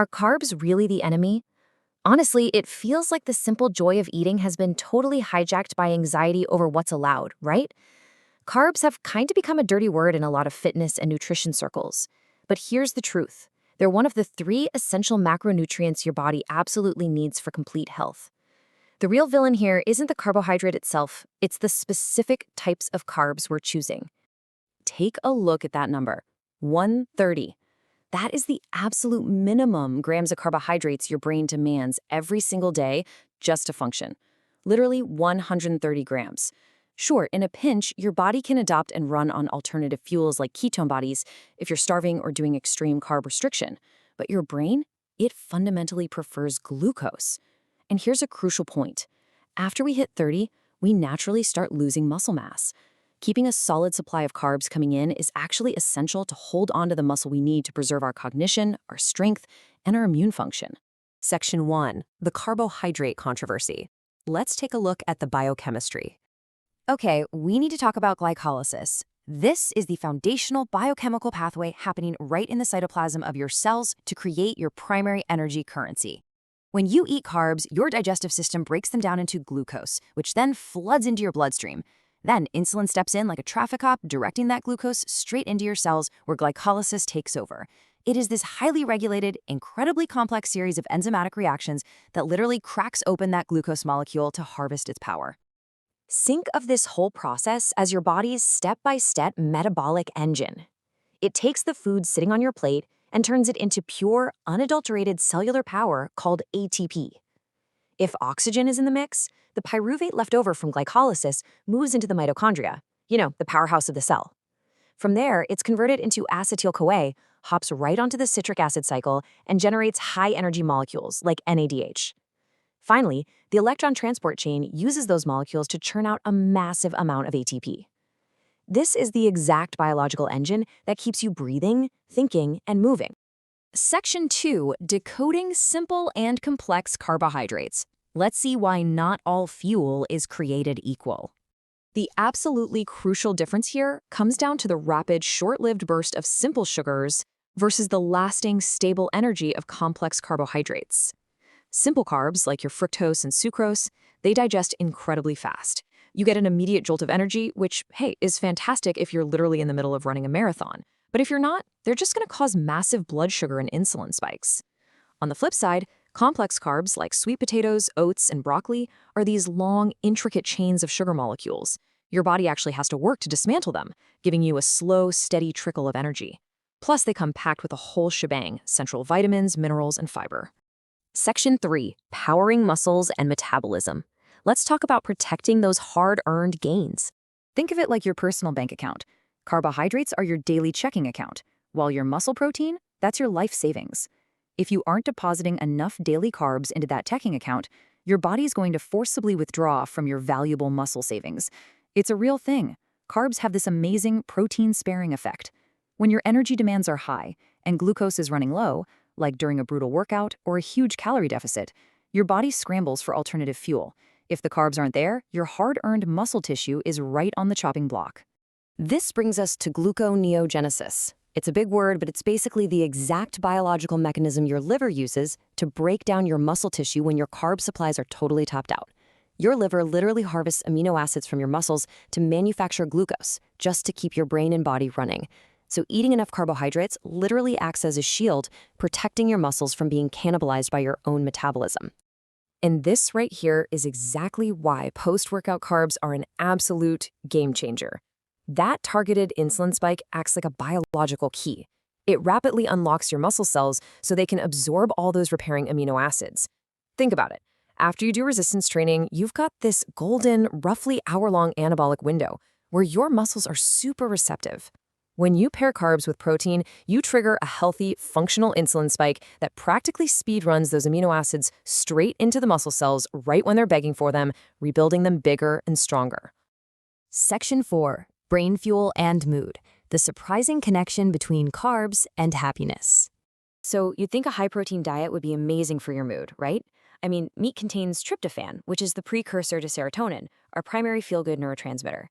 Are carbs really the enemy? Honestly, it feels like the simple joy of eating has been totally hijacked by anxiety over what's allowed, right? Carbs have kind of become a dirty word in a lot of fitness and nutrition circles. But here's the truth. They're one of the three essential macronutrients your body absolutely needs for complete health. The real villain here isn't the carbohydrate itself, it's the specific types of carbs we're choosing. Take a look at that number, 130. That is the absolute minimum grams of carbohydrates your brain demands every single day just to function. Literally 130 grams. Sure, in a pinch, your body can adopt and run on alternative fuels like ketone bodies if you're starving or doing extreme carb restriction. But your brain, it fundamentally prefers glucose. And here's a crucial point. After we hit 30, we naturally start losing muscle mass. Keeping a solid supply of carbs coming in is actually essential to hold on to the muscle we need to preserve our cognition, our strength, and our immune function. Section 1. The carbohydrate controversy. Let's take a look at the biochemistry. Okay, we need to talk about glycolysis. This is the foundational biochemical pathway happening right in the cytoplasm of your cells to create your primary energy currency. When you eat carbs, your digestive system breaks them down into glucose, which then floods into your bloodstream. Then insulin steps in like a traffic cop, directing that glucose straight into your cells where glycolysis takes over. It is this highly regulated, incredibly complex series of enzymatic reactions that literally cracks open that glucose molecule to harvest its power. Think of this whole process as your body's step-by-step metabolic engine. It takes the food sitting on your plate and turns it into pure, unadulterated cellular power called ATP. If oxygen is in the mix, the pyruvate left over from glycolysis moves into the mitochondria, the powerhouse of the cell. From there, it's converted into acetyl-CoA, hops right onto the citric acid cycle, and generates high-energy molecules like NADH. Finally, the electron transport chain uses those molecules to churn out a massive amount of ATP. This is the exact biological engine that keeps you breathing, thinking, and moving. Section 2. Decoding simple and complex carbohydrates. Let's see why not all fuel is created equal. The absolutely crucial difference here comes down to the rapid, short-lived burst of simple sugars versus the lasting, stable energy of complex carbohydrates. Simple carbs, like your fructose and sucrose, they digest incredibly fast. You get an immediate jolt of energy, which, hey, is fantastic if you're literally in the middle of running a marathon. But if you're not, they're just going to cause massive blood sugar and insulin spikes. On the flip side, complex carbs like sweet potatoes, oats, and broccoli are these long, intricate chains of sugar molecules. Your body actually has to work to dismantle them, giving you a slow, steady trickle of energy. Plus, they come packed with a whole shebang, central vitamins, minerals, and fiber. Section 3. Powering muscles and metabolism. Let's talk about protecting those hard-earned gains. Think of it like your personal bank account. Carbohydrates are your daily checking account, while your muscle protein, that's your life savings. If you aren't depositing enough daily carbs into that checking account, your body's going to forcibly withdraw from your valuable muscle savings. It's a real thing. Carbs have this amazing protein-sparing effect. When your energy demands are high and glucose is running low, like during a brutal workout or a huge calorie deficit, your body scrambles for alternative fuel. If the carbs aren't there, your hard-earned muscle tissue is right on the chopping block. This brings us to gluconeogenesis. It's a big word, but it's basically the exact biological mechanism your liver uses to break down your muscle tissue when your carb supplies are totally topped out. Your liver literally harvests amino acids from your muscles to manufacture glucose, just to keep your brain and body running. So eating enough carbohydrates literally acts as a shield, protecting your muscles from being cannibalized by your own metabolism. And this right here is exactly why post-workout carbs are an absolute game changer. That targeted insulin spike acts like a biological key. It rapidly unlocks your muscle cells so they can absorb all those repairing amino acids. Think about it. After you do resistance training, you've got this golden, roughly hour-long anabolic window where your muscles are super receptive. When you pair carbs with protein, you trigger a healthy, functional insulin spike that practically speedruns those amino acids straight into the muscle cells right when they're begging for them, rebuilding them bigger and stronger. Section 4. Brain fuel and mood. The surprising connection between carbs and happiness. So you'd think a high-protein diet would be amazing for your mood, right? I mean, meat contains tryptophan, which is the precursor to serotonin, our primary feel-good neurotransmitter.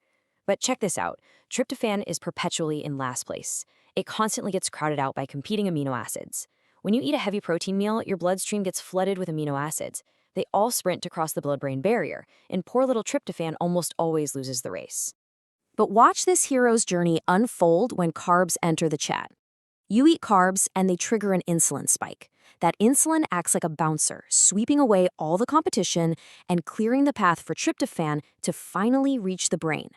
But check this out. Tryptophan is perpetually in last place. It constantly gets crowded out by competing amino acids. When you eat a heavy protein meal, your bloodstream gets flooded with amino acids. They all sprint to cross the blood-brain barrier, and poor little tryptophan almost always loses the race. But watch this hero's journey unfold when carbs enter the chat. You eat carbs and they trigger an insulin spike. That insulin acts like a bouncer, sweeping away all the competition and clearing the path for tryptophan to finally reach the brain.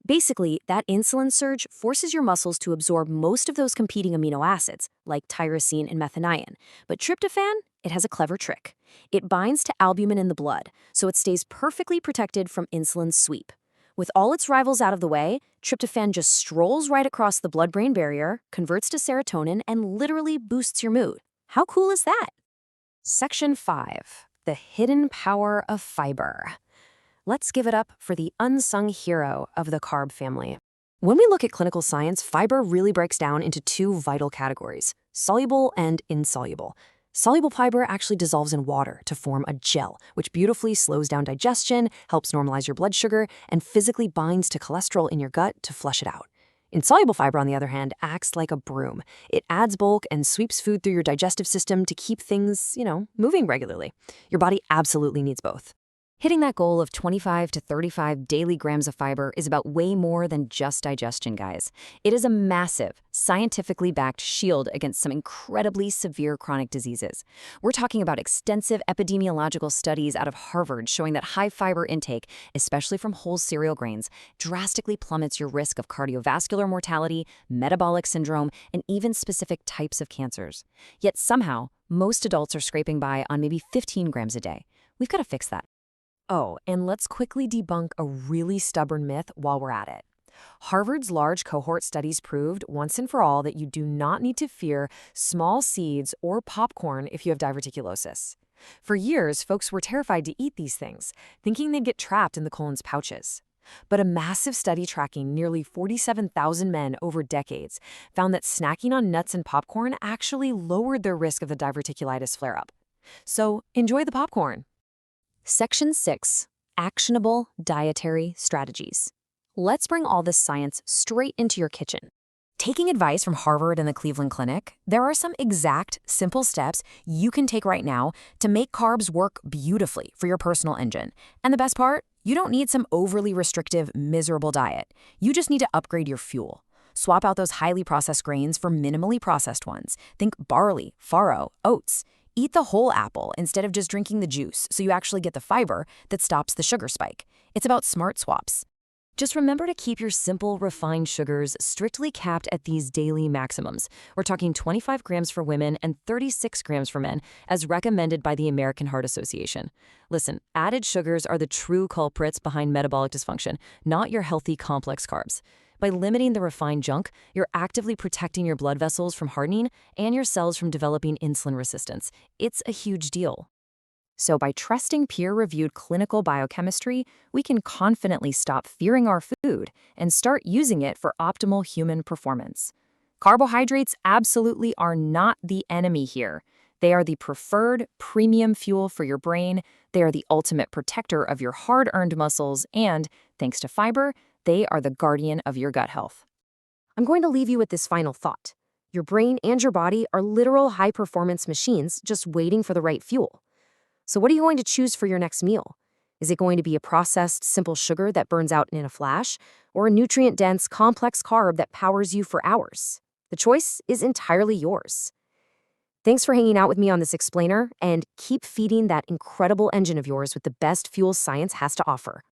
Basically, that insulin surge forces your muscles to absorb most of those competing amino acids, like tyrosine and methionine. But tryptophan, it has a clever trick. It binds to albumin in the blood, so it stays perfectly protected from insulin's sweep. With all its rivals out of the way, tryptophan just strolls right across the blood-brain barrier, converts to serotonin, and literally boosts your mood. How cool is that? Section 5. The hidden power of fiber. Let's give it up for the unsung hero of the carb family. When we look at clinical science, fiber really breaks down into two vital categories: soluble and insoluble. Soluble fiber actually dissolves in water to form a gel, which beautifully slows down digestion, helps normalize your blood sugar, and physically binds to cholesterol in your gut to flush it out. Insoluble fiber, on the other hand, acts like a broom. It adds bulk and sweeps food through your digestive system to keep things, moving regularly. Your body absolutely needs both. Hitting that goal of 25 to 35 daily grams of fiber is about way more than just digestion, guys. It is a massive, scientifically backed shield against some incredibly severe chronic diseases. We're talking about extensive epidemiological studies out of Harvard showing that high fiber intake, especially from whole cereal grains, drastically plummets your risk of cardiovascular mortality, metabolic syndrome, and even specific types of cancers. Yet somehow, most adults are scraping by on maybe 15 grams a day. We've got to fix that. Oh, and let's quickly debunk a really stubborn myth while we're at it. Harvard's large cohort studies proved once and for all that you do not need to fear small seeds or popcorn if you have diverticulosis. For years, folks were terrified to eat these things, thinking they'd get trapped in the colon's pouches. But a massive study tracking nearly 47,000 men over decades found that snacking on nuts and popcorn actually lowered their risk of the diverticulitis flare-up. So enjoy the popcorn. Section 6. Actionable dietary strategies. Let's bring all this science straight into your kitchen. Taking advice from Harvard and the Cleveland Clinic, there are some exact, simple steps you can take right now to make carbs work beautifully for your personal engine. And the best part? You don't need some overly restrictive, miserable diet. You just need to upgrade your fuel. Swap out those highly processed grains for minimally processed ones. Think barley, farro, oats. Eat the whole apple instead of just drinking the juice so you actually get the fiber that stops the sugar spike. It's about smart swaps. Just remember to keep your simple, refined sugars strictly capped at these daily maximums. We're talking 25 grams for women and 36 grams for men, as recommended by the American Heart Association. Listen, added sugars are the true culprits behind metabolic dysfunction, not your healthy, complex carbs. By limiting the refined junk, you're actively protecting your blood vessels from hardening and your cells from developing insulin resistance. It's a huge deal. So by trusting peer-reviewed clinical biochemistry, we can confidently stop fearing our food and start using it for optimal human performance. Carbohydrates absolutely are not the enemy here. They are the preferred premium fuel for your brain, they are the ultimate protector of your hard-earned muscles, and, thanks to fiber, they are the guardian of your gut health. I'm going to leave you with this final thought. Your brain and your body are literal high-performance machines just waiting for the right fuel. So what are you going to choose for your next meal? Is it going to be a processed, simple sugar that burns out in a flash, or a nutrient-dense, complex carb that powers you for hours? The choice is entirely yours. Thanks for hanging out with me on this explainer, and keep feeding that incredible engine of yours with the best fuel science has to offer.